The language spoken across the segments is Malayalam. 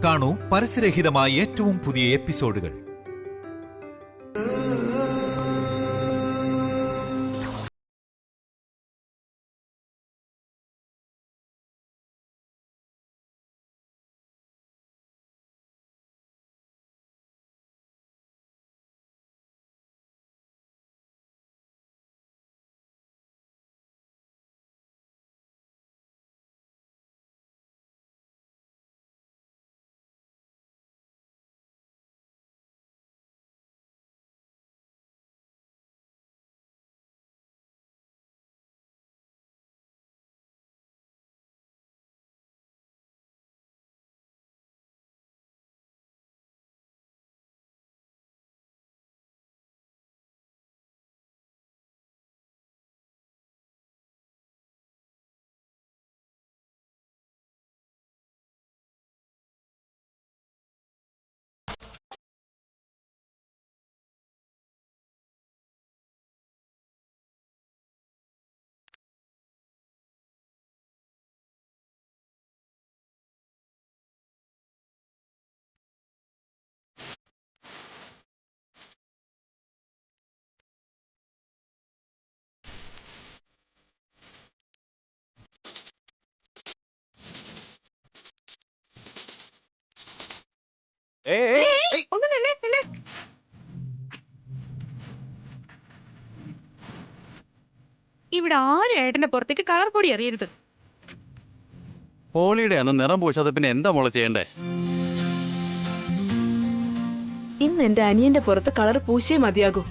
കാണൂ പരസ്യരഹിതമായ ഏറ്റവും പുതിയ എപ്പിസോഡുകൾ. ഇവിടെ ആരും ഏട്ടന്റെ പുറത്തേക്ക് കളർ പൊടി എറിയരുത്. ഹോളിയുടെ അന്ന് നിറം പൂശാതെ പിന്നെ എന്താ മോളെ ചെയ്യണ്ടേ? ഇന്ന് എന്റെ അനിയന്റെ പുറത്ത് കളർ പൂശേ മതിയാകൂ.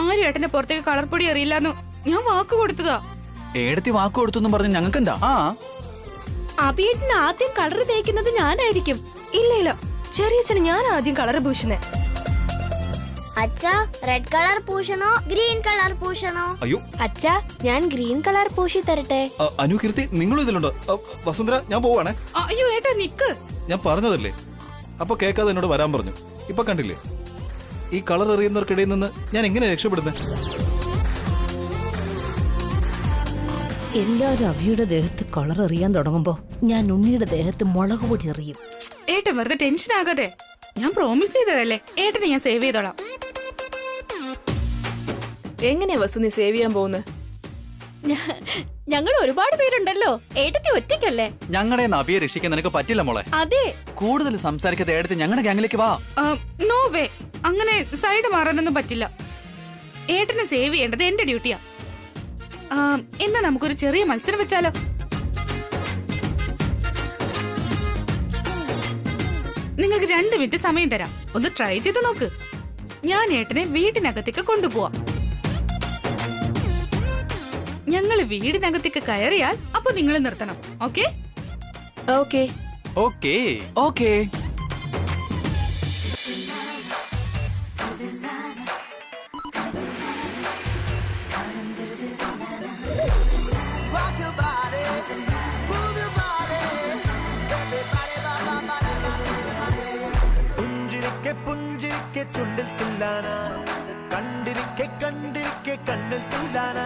ആരും ഏട്ടന്റെ പുറത്തേക്ക് കളർ പൊടി എറിയില്ലെന്നു ഞാൻ വാക്ക് കൊടുത്തതാ. ഏടത്തി വാക്ക് കൊടുത്തു പറഞ്ഞ് ഞങ്ങൾക്ക് എന്താ? അഭിയേട്ടന് ആദ്യം കളർ തേക്കുന്നത് ഞാനായിരിക്കും. ഇല്ല ചെറിയച്ഛന് ഞാൻ ആദ്യം കളർ പൂശുന്നേ. അച്ഛാ റെഡ് കളർ പൂശണോ ഗ്രീൻ കളർ പൂശണോ? അയ്യോ അച്ഛാ ഞാൻ ഗ്രീൻ കളർ പൂശി തരട്ടെ. അനുകീർത്തി നിങ്ങളും ഇതിലുണ്ടോ? വസുന്ധര ഞാൻ പോവാണേ. അയ്യോ ഏട്ടാ നിക്ക്. ഞാൻ പറഞ്ഞതല്ലേ, അപ്പൊ കേൾക്കാതെ എന്നോട് വരാൻ പറഞ്ഞു. ഇപ്പൊ കണ്ടില്ലേ ഈ കളർ എറിയുന്നവർക്കിടയിൽ നിന്ന് ഞാൻ എങ്ങനെ രക്ഷപ്പെടുന്നത്? എല്ലാരും അഭിയുടെ ദേഹത്ത് കളർ എറിയാൻ തുടങ്ങുമ്പോ ഞാൻ ഉണ്ണിയുടെ ദേഹത്ത് മുളക് പൊടി എറിയും. ഏട്ടൻ വെറുതെ ടെൻഷൻ ആകാതെ, ഞാൻ പ്രോമിസ് ചെയ്തതല്ലേ, ഏട്ടനെ ഞാൻ സേവ് ചെയ്തോളാം. എങ്ങനെയാ വസു നീ സേവ് ചെയ്യാൻ പോകുന്നത്? ഞങ്ങൾ ഒരുപാട് പേരുണ്ടല്ലോ, ഏട്ടത്തി ഒറ്റയ്ക്കല്ലേ? ഞങ്ങളുടെ അഭിയെ രക്ഷിക്കാൻ നിനക്ക് പറ്റില്ല മോളെ. അതെ, കൂടുതൽ സംസാരിക്കാതെ എടുത്ത് ഞങ്ങളുടെ ഗ്യാങ്ങിലേക്ക് വാ. നോ വേ, അങ്ങനെ സൈഡ് മാറാനൊന്നും പറ്റില്ല. ഏട്ടനെ സേവ് ചെയ്യേണ്ടത് എന്റെ ഡ്യൂട്ടിയാ. എന്നാ നമുക്കൊരു ചെറിയ മത്സരം വെച്ചാലോ? നിങ്ങൾക്ക് 2 മിനിറ്റ് സമയം തരാം, ഒന്ന് ട്രൈ ചെയ്ത് നോക്ക്. ഞാൻ ഏട്ടനെ വീടിനകത്തേക്ക് കൊണ്ടുപോവാം. ഞങ്ങള് വീടിനകത്തേക്ക് കയറിയാൽ അപ്പൊ നിങ്ങൾ നിർത്തണം. ഓക്കെ? Okay okay okay. പുഞ്ചിരിക്കെ ചുണ്ടിൽ തുല്ലാന, കണ്ടിരിക്കെ കണ്ടിരിക്കെ കണ്ണിൽ തുല്ലാന,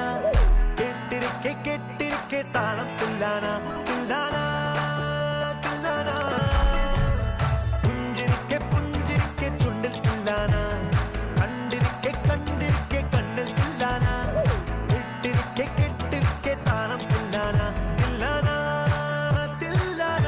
കേട്ടിരിക്കെ കേട്ടിരിക്കെ താളം തുല്ലാന തുല്ലാന തുല്ലാന. പുഞ്ചിരിക്കെ പുഞ്ചിരിക്കെ ചുണ്ടിൽ തുല്ലാന, കണ്ടിരിക്കെ കണ്ടിരിക്കെ കണ്ണിൽ തുല്ലാന, കേട്ടിരിക്കെ കേട്ടിരിക്കെ താളം തുല്ലാന തുല്ലാന തുല്ലാന.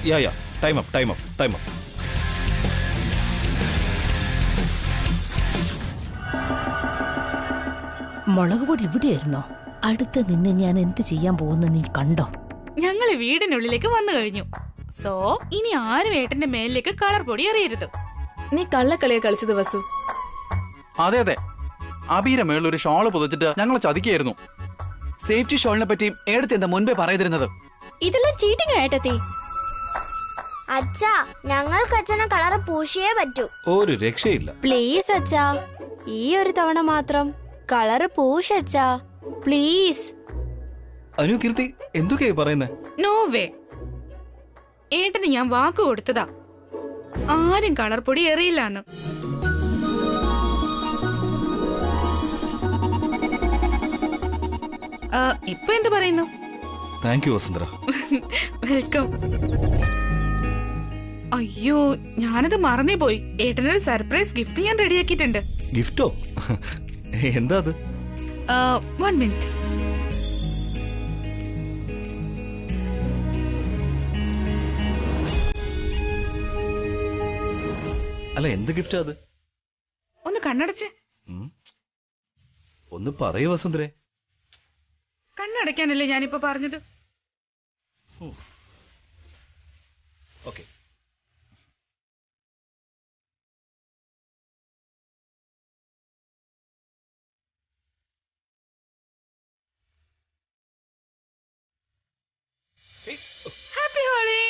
യാ ടൈം അപ്പ്. മുളക് പൊടി ഇവിടെയായിരുന്നോ? അടുത്ത് നിന്നെ ഞാൻ എന്ത് ചെയ്യാൻ പോകുന്ന നീ കണ്ടോ? ഞങ്ങള് വീടിനുള്ളിലേക്ക് വന്നു കഴിഞ്ഞു. സോ ഇനി ആരും ഏട്ടന്റെ മേലിലേക്ക് കളർ പൊടി എറിയരുത്. നീ കള്ളക്കളിയെ കളിച്ചത് വസു. അതെ അബിയുടെ മേളിൽ ഒരു ഷോള് പുതച്ചിട്ട് ഞങ്ങളെ ചതിക്കായിരുന്നു. സേഫ്റ്റി ഷോളിനെ പറ്റിയും ഏടത്തി എന്താ മുൻപേ പറയതിരുന്നത്? ഇതെല്ലാം ചീറ്റിംഗ് ഏട്ടത്തി. അച്ഛാ ഞങ്ങൾക്ക് അച്ഛനെ കളർ പൂശിയേ പറ്റൂ. ഒരു രക്ഷയില്ല. പ്ലീസ് അച്ഛാ, ഈ ഒരു തവണ മാത്രം കളർ പൂശച്ചാ പ്ലീസ്. അനു കീർത്തി എന്തൊക്കെയായി പറയുന്നേ? No way. ഏട്ടന് ഞാൻ വാക്ക് കൊടുത്തതാ, ആരും കളർ പൊടി എറിയില്ലാന്ന്. ഇപ്പൊ എന്ത് പറയുന്നു? Thank you Vasundhara. വെൽക്കം. അയ്യോ, ഞാനത് മറന്നേ പോയി. ഏട്ടനൊരു സർപ്രൈസ് ഗിഫ്റ്റ് ഞാൻ റെഡിയാക്കിയിട്ടുണ്ട്. ഗിഫ്റ്റോ? എന്താ അത്? 1 മിനിറ്റ്. അല്ല, എന്ത് ഗിഫ്റ്റാ അത്? ഒന്ന് കണ്ണടച്ച്. ഒന്ന് പറയൂ വസുന്ധരേ. കണ്ണടയ്ക്കാനല്ലേ ഞാനിപ്പോ പറഞ്ഞത്. ഓക്കെ. ഹാപ്പി ഹോളി.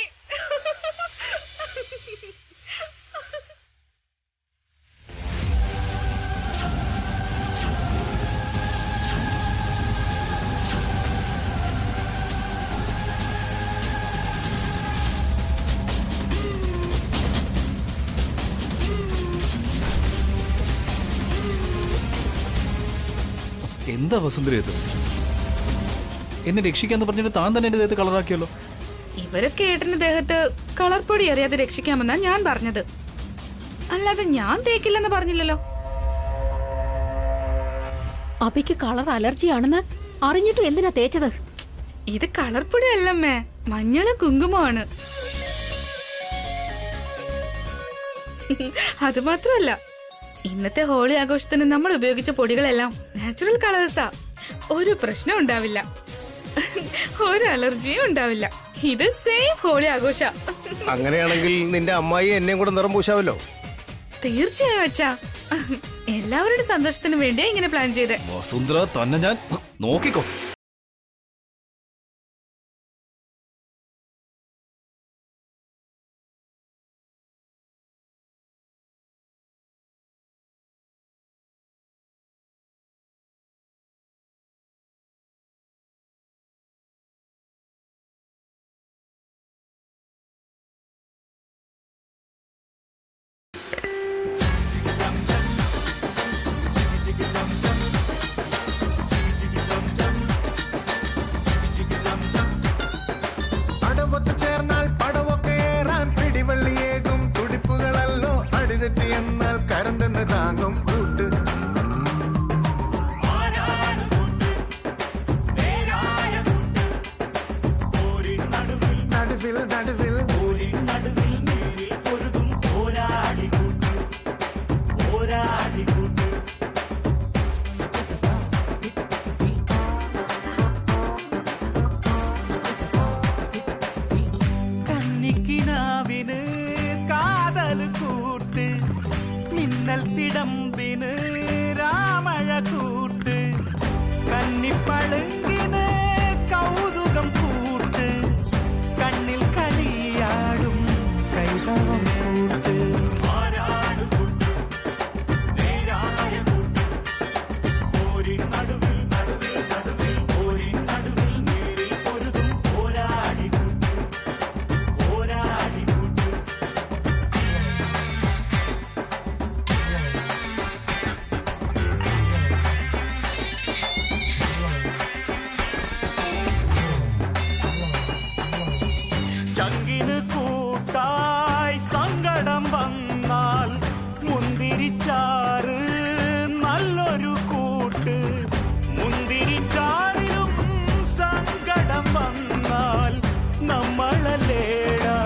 എന്താ വസുന്ധര ഇത്? എന്നെ രക്ഷിക്കാന്ന് പറഞ്ഞിട്ട് താൻ തന്നെ എന്റെ ദേഹത്ത് കളറാക്കിയല്ലോ. ഇവരൊക്കെ ഏട്ടന്റെ ദേഹത്ത് കളർ പൊടി അറിയാതെ രക്ഷിക്കാമെന്നാ ഞാൻ പറഞ്ഞത്, അല്ലാതെ ഞാൻ തേക്കില്ലെന്ന് പറഞ്ഞില്ലല്ലോ. അബിക്ക് കളർ അലർജി ആണെന്ന് അറിഞ്ഞിട്ടും എന്തിനാ തേച്ചത്? ഇത് കളർ പൊടി അല്ലമ്മേ, മഞ്ഞളും കുങ്കുമമാണ്. അത് മാത്രമല്ല, ഇന്നത്തെ ഹോളി ആഘോഷത്തിന് നമ്മൾ ഉപയോഗിച്ച പൊടികളെല്ലാം നാച്ചുറൽ കളേഴ്സാ. ഒരു പ്രശ്നം ഉണ്ടാവില്ല, ഒരു അലർജിയും ഉണ്ടാവില്ല. ഇത് സേഫ് ഹോളി ആഘോഷ. അങ്ങനെയാണെങ്കിൽ നിന്റെ അമ്മായി എന്നെയും കൂടെ നിറം പൂശാവല്ലോ. തീർച്ചയായും വെച്ചാ, എല്ലാവരുടെ സന്തോഷത്തിന് വേണ്ടിയാ ഇങ്ങനെ പ്ലാൻ ചെയ്തേ. വസുന്ധര തന്നെ ഞാൻ നോക്കിക്കോ. അടവത്ത് ചേർന്നാൽ പടവൊക്കെ ഏറാൻ പിടിവള്ളിയേകും തുടിപ്പുകളല്ലോ. അടിതെറ്റി എന്നാൽ കരന്തെന്ന് താങ്ങും കൂട്ട്. നടുവിൽ നടുവിൽ കന്നിക്കിനാവിന് കാതൽ കൂട്ട്, മിന്നൽ തിടമ്പിന് രാമഴ കൂട്ട്, കന്നിപ്പളുങ്കിന് കൗതുകം കൂട്ട്, കണ്ണിൽ കളിയാടും കൈതവം കൂട്ട്. ചങ്കിന് കൂട്ടായി സങ്കടം വന്നാൽ മുന്തിരിച്ചാറ് നല്ലൊരു കൂട്ട്. മുന്തിരിച്ചാറിലും സങ്കടം വന്നാൽ നമ്മളല്ലേടാ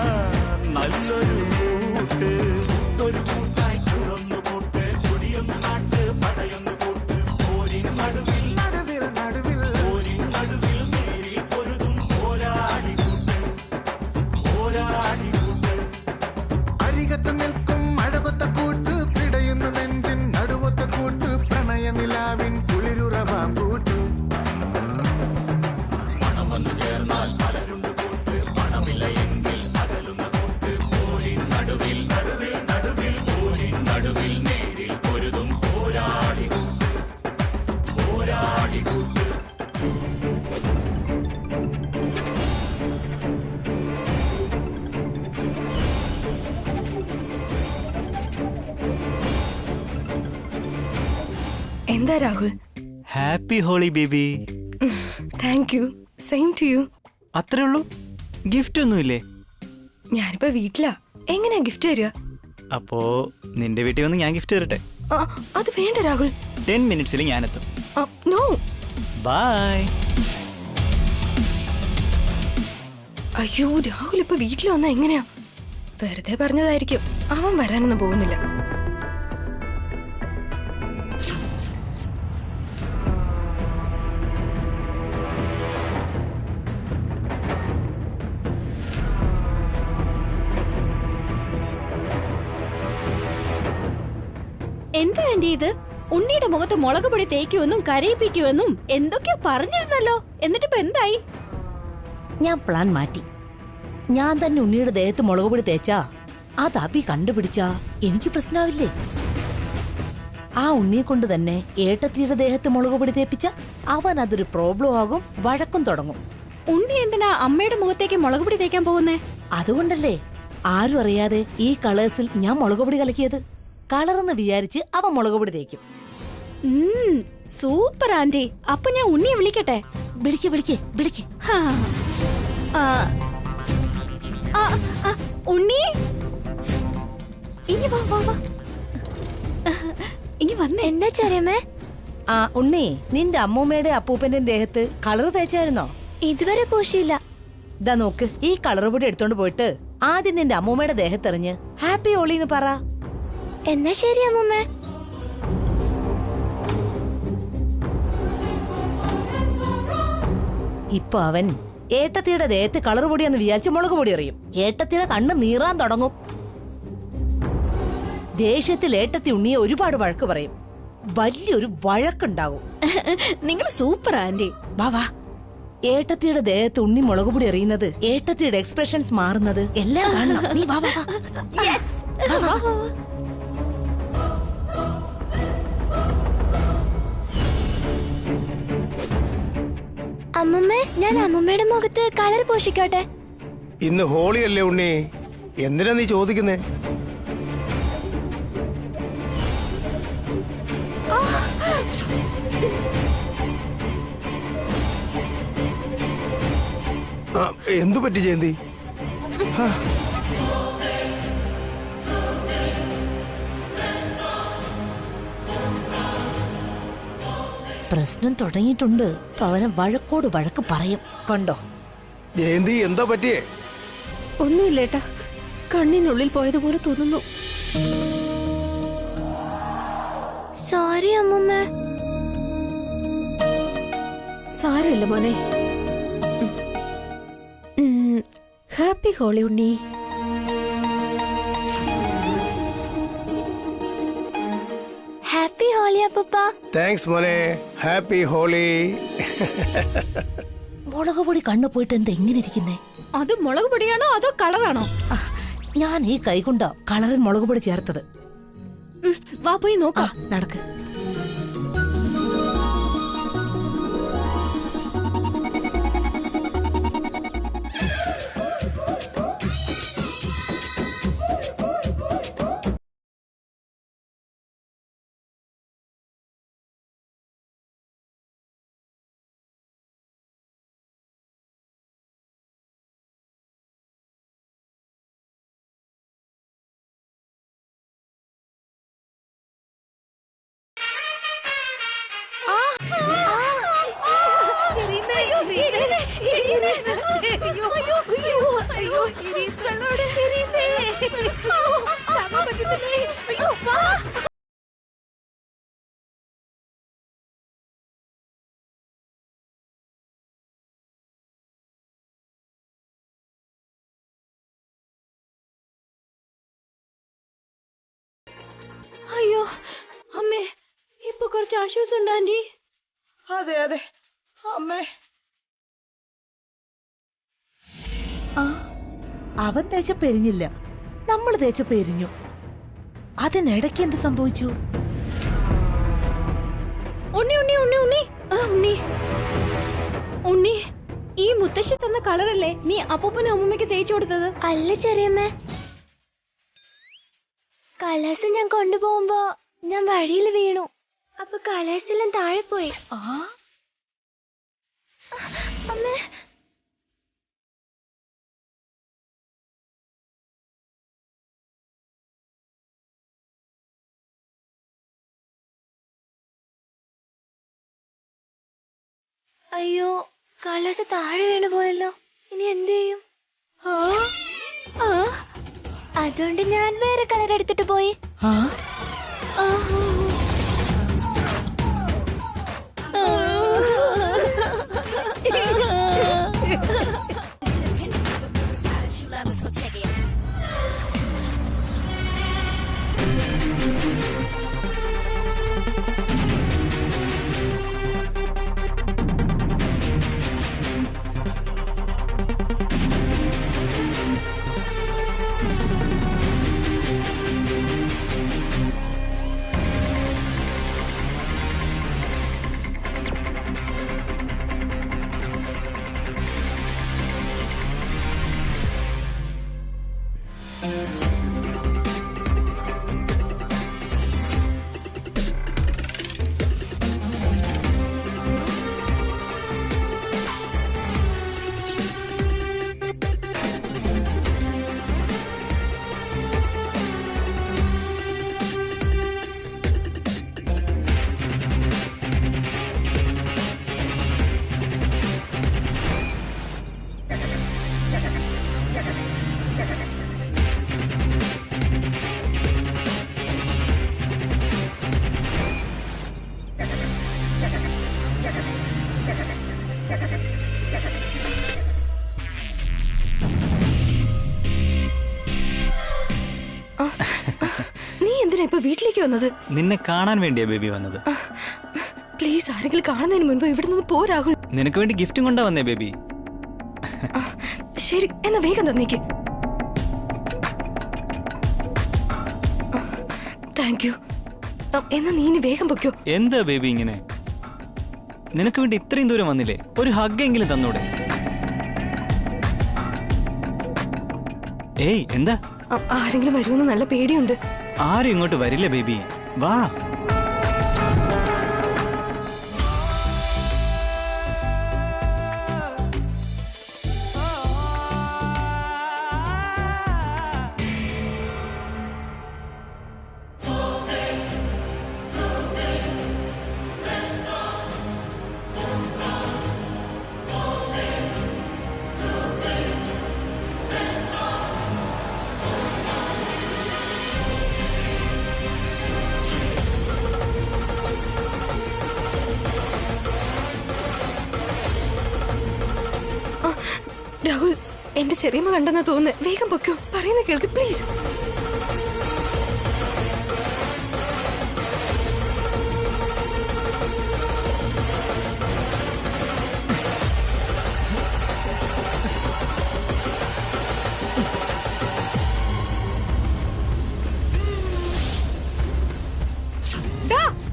എന്താ Rahul? Happy Holi baby. Thank you. Same to you. അത്രേ ഉള്ളൂ? ഗിഫ്റ്റ് ഒന്നുമില്ലേ? ഞാനിപ്പോ വീട്ടിലാ, എങ്ങനെയാ ഗിഫ്റ്റ് തരിക? അപ്പോ നിന്റെ വീട്ടിൽ വന്ന് ഞാൻ ഗിഫ്റ്റ് തരട്ടെ? അത് വേണ്ട രാഹുൽ. 10 മിനിറ്റ്സിൽ ഞാൻ എത്തും. നോ. ബൈ. അയ്യോ, രാഹുൽ ഇപ്പൊ വീട്ടിൽ വന്നാ എങ്ങനെയാ? വെറുതെ പറഞ്ഞതായിരിക്കും, അവൻ വരാനൊന്നും പോകുന്നില്ല. എന്താ ആന്റി ഇത്? ഉണ്ണിയുടെ മുഖത്ത് മുളക് പൊടി തേക്കുമെന്നും കരയിപ്പിക്കുമെന്നും എന്തൊക്കെയോ പറഞ്ഞിരുന്നല്ലോ. എന്നിട്ടിപ്പോ എന്തായി? ഞാൻ പ്ലാൻ മാറ്റി. ഞാൻ തന്നെ ഉണ്ണിയുടെ ദേഹത്ത് മുളക് പൊടി തേച്ചാ അത് അബി കണ്ടുപിടിച്ചാ എനിക്ക് പ്രശ്നമാവില്ലേ? ആ ഉണ്ണിയെ കൊണ്ട് തന്നെ ഏട്ടത്തിയുടെ ദേഹത്ത് മുളക് പൊടി തേപ്പിച്ച അവൻ അതൊരു പ്രോബ്ലം ആകും, വഴക്കും തുടങ്ങും. ഉണ്ണി എന്തിനാ അമ്മയുടെ മുഖത്തേക്ക് മുളക് പൊടി തേക്കാൻ പോകുന്നേ? അതുകൊണ്ടല്ലേ ആരും അറിയാതെ ഈ കളേഴ്സിൽ ഞാൻ മുളക് പൊടി കലക്കിയത്. കളറെന്ന് വിചാരിച്ച് അവൻ മുളക് പൊടി തേക്കും. Super aunty. അപ്പൊ ഞാൻ ഉണ്ണിയെ വിളിക്കട്ടെ? വിളിക്ക് വിളിക്ക് വിളിക്ക്. ഉണ്ണി, ഇനി വാ വാ വാ. ഇനി വന്നേ. എന്താ ചെറിയമ്മേ? ഉണ്ണി, നിന്റെ അമ്മൂമ്മയുടെ അപ്പൂപ്പന്റെ ദേഹത്ത് കളർ തേച്ചായിരുന്നോ? ഇതുവരെ പൂശിയില്ല. ഇതാ നോക്ക്, ഈ കളർ പൊടി എടുത്തോണ്ട് പോയിട്ട് ആദ്യം നിന്റെ അമ്മൂമ്മയുടെ ദേഹത്തെറിഞ്ഞ് ഹാപ്പി ഹോളി എന്ന് പറ. എന്നാ ശരി അമ്മൂമ്മേ. ഇപ്പൊ അവൻ ഏട്ടത്തിയുടെ ദേഹത്ത് കളർ പൊടിയാന്ന് വിചാരിച്ച് മുളക് പൊടി എറിയും. ഏട്ടത്തിയുടെ കണ്ണ് നീറാൻ തുടങ്ങും. ദേഷ്യത്തിൽ ഏട്ടത്തി ഉണ്ണിയെ ഒരുപാട് വഴക്ക് പറയും. വലിയൊരു വഴക്കുണ്ടാകും. നിങ്ങൾ സൂപ്പർ ആന്റി. വാ വാ. ഏട്ടത്തിയുടെ ദേഹത്ത് ഉണ്ണി മുളക് പൊടി എറിയുന്നത്, ഏട്ടത്തിയുടെ എക്സ്പ്രഷൻസ് മാറുന്നത് എല്ലാം കാണണം. നീ വാ വാ വാ. അമ്മമ്മേ, ഞാൻ അമ്മമ്മയുടെ മുഖത്ത് കളർ പൂശിക്കോട്ടെ? ഇന്ന് ഹോളി അല്ലേ ഉണ്ണി, എന്തിനാ നീ ചോദിക്കുന്നേ? എന്തു പറ്റി ജയന്തി? പ്രശ്നം തുടങ്ങിയിട്ടുണ്ട്. അവനെ വഴക്കോട് വഴക്ക് പറയും. കണ്ടോ ജയന്തി, എന്താ പറ്റിയേ? ഒന്നുമില്ലേട്ടാ, കണ്ണിനുള്ളിൽ പോയതുപോലെ തോന്നുന്നു. സോറി അമ്മമ്മ. സാരമില്ല മോനെ. ഹാപ്പി ഹോളി ഉണ്ണി. ഹാപ്പി ഹോളി അപ്പൂപ്പ. താങ്ക്സ് മോനെ. ഹാപ്പി ഹോളി. മുളക് പൊടി കണ്ണു പോയിട്ട് എന്താ എങ്ങനെ ഇരിക്കുന്നേ? അത് മുളക് പൊടിയാണോ അതോ കളറാണോ? ഞാൻ ഈ കൈ കൊണ്ടാ കളറിൽ മുളക് പൊടി ചേർത്തത്. വാ പോയി നോക്കാം. നടക്ക്. അയ്യോ അമ്മേ, ഇപ്പൊ കുറച്ച് ആശ്വാസം ഉണ്ട് ആന്റി. അതെ അതെ അമ്മേ. അവൻ തേച്ച പെരിഞ്ഞില്ല, നമ്മൾ തേച്ച പെരിഞ്ഞു. അതിനിടയ്ക്ക് എന്ത് സംഭവിച്ചു? ഉണ്ണി ഉണ്ണി ഉണ്ണി ഉണ്ണി ഉണ്ണി ഉണ്ണി, ഈ മുത്തശ്ശി തന്ന കളറല്ലേ നീ അപ്പൂപ്പനും അമ്മൂമ്മയ്ക്ക് തേച്ചു കൊടുത്തത്? അല്ല ചെറിയമ്മ, കളേഴ്സ് ഞാൻ കൊണ്ടുപോകുമ്പോ ഞാൻ വഴിയിൽ വീണു. അപ്പൊ കളേഴ്സ് എല്ലാം താഴെ പോയി. അമ്മേ, അയ്യോ, കളേഴ്സ് താഴെ വീണു പോയല്ലോ. ഇനി എന്ത് ചെയ്യും? അതുകൊണ്ട് ഞാൻ വേറെ കളർ എടുത്തിട്ട് പോയി. നീ എന്തിനാ ഇപ്പൊ വീട്ടിലേക്ക് വന്നത്? നിന്നെ കാണാൻ വേണ്ടിയാ ബേബി വന്നത്. പ്ലീസ്, ആരെങ്കിലും കാണുന്നതിന് മുൻപ് ഇവിടെ നിന്ന് പോ രാഹുൽ. നിനക്ക് വേണ്ടി ഗിഫ്റ്റും കൊണ്ടാ വന്നേ ബേബി. ശരി, എന്നാ വേഗം തന്നേക്ക്. Thank you. എന്നാ നീ ഇനി വേഗം പൊയ്ക്കോ. എന്താ ബേബി ഇങ്ങനെ? നിനക്ക് വേണ്ടി ഇത്രയും ദൂരം വന്നില്ലേ? ഒരു ഹഗ് എങ്കിലും തന്നൂടെ? ഏയ്, എന്താ? ആരെങ്കിലും വരുമെന്ന് നല്ല പേടിയുണ്ട്. ആരും ഇങ്ങോട്ട് വരില്ല ബേബി, വാ. രാഹുൽ, എന്റെ ചെറിയമ്മ കണ്ടെന്നാ തോന്നുന്നു. വേഗം പൊക്കോ, പറയുന്ന കേൾക്ക് പ്ലീസ്.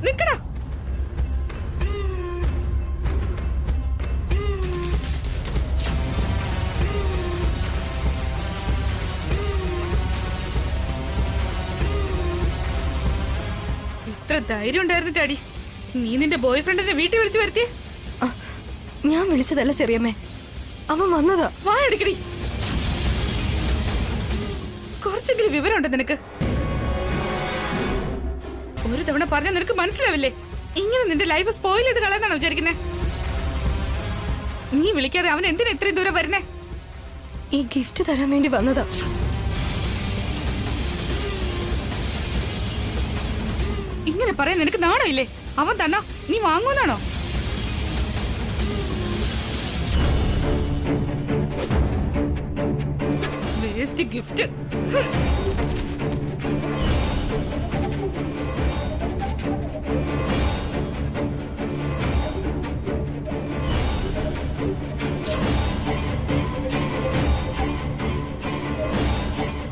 നിക്കടാ. ഇത്ര ധൈര്യം ഉണ്ടായിരുന്നിട്ടാടി നീ നിന്റെ ബോയ് ഫ്രണ്ടിനെ വീട്ടിൽ വിളിച്ചു വരുത്തിയേ? ഞാൻ വിളിച്ചതല്ല ചെറിയമ്മേ, അവൻ വന്നതാ. വാ എടുക്കടി. കുറച്ചെങ്കിലും വിവരമുണ്ട് നിനക്ക്. ഒരു തവണ പറഞ്ഞാൽ നിനക്ക് മനസ്സിലാവില്ലേ? ഇങ്ങനെ നിന്റെ ലൈഫ് സ്പോയിൽ ചെയ്ത് കളയാന്നാണോ വിചാരിക്കുന്നേ? നീ വിളിക്കാതെ അവൻ എന്തിനാ ഇത്രയും ദൂരം വരുന്നേ? ഈ ഗിഫ്റ്റ് തരാൻ വേണ്ടി വന്നതാ. ഇങ്ങനെ പറയാൻ നിനക്ക് നാണോ ഇല്ലേ? അവൻ തന്നാ നീ വാങ്ങുന്നാണോ? Waste gift.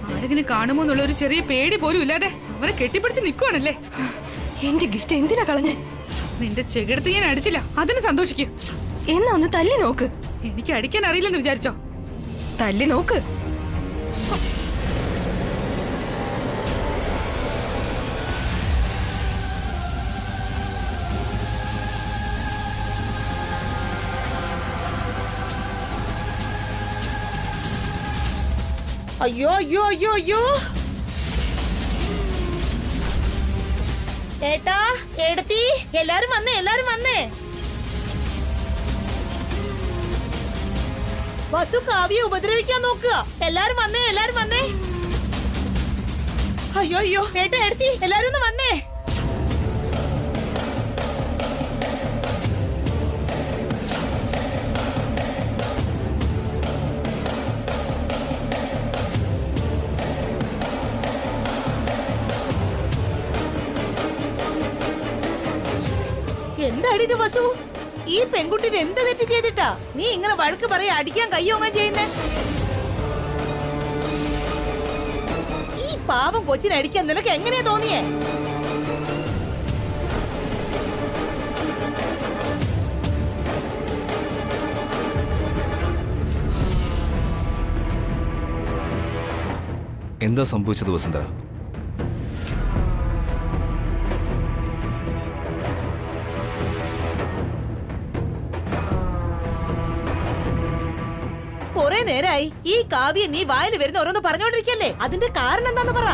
ആരെങ്കിലും കാണുമോ എന്നുള്ള ഒരു ചെറിയ പേടി പോലും ഇല്ലാതെ അവനെ കെട്ടിപ്പിടിച്ച് നിൽക്കുവാണല്ലേ. എന്റെ ഗിഫ്റ്റ് എന്തിനാ കളഞ്ഞേ? നിന്റെ ചെകിടത്ത് ഞാൻ അടിച്ചില്ല, അതിന് സന്തോഷിക്കും. എന്നാ ഒന്ന് തല്ലി നോക്ക്. എനിക്ക് അടിക്കാൻ അറിയില്ലെന്ന് വിചാരിച്ചോ? തല്ലി നോക്ക്. അയ്യോ അയ്യോ അയ്യോ അയ്യോ. ഏട്ടാ ഏടത്തി എല്ലാരും വന്നേ, എല്ലാരും വന്നേ. വസു കാവ്യെ ഉപദ്രവിക്കാൻ നോക്കുക. എല്ലാരും വന്നേ, എല്ലാരും വന്നേ. അയ്യോ അയ്യോ ഏട്ടാ ഏടത്തി എല്ലാരും ഒന്ന് വന്നേ. എന്താടി ഇത് വസു? ഈ പെൺകുട്ടി ഇത് എന്ത് തെറ്റ് ചെയ്തിട്ടാ നീ ഇങ്ങനെ വഴക്ക് പറയാ അടിക്കാൻ കയ്യോങ്ങാൻ ചെയ്യുന്നേ? ഈ പാവം കൊച്ചിനെ അടിക്കാൻ നിനക്ക് എങ്ങനെയാ തോന്നിയേ? എന്താ സംഭവിച്ചത് വസുന്ധര? കുറെ നേരായി ഈ കാവ്യ നീ വായിൽ വരുന്ന ഓരോന്ന് പറഞ്ഞോണ്ടിരിക്കല്ലേ, അതിന്റെ കാരണം എന്താന്ന് പറ.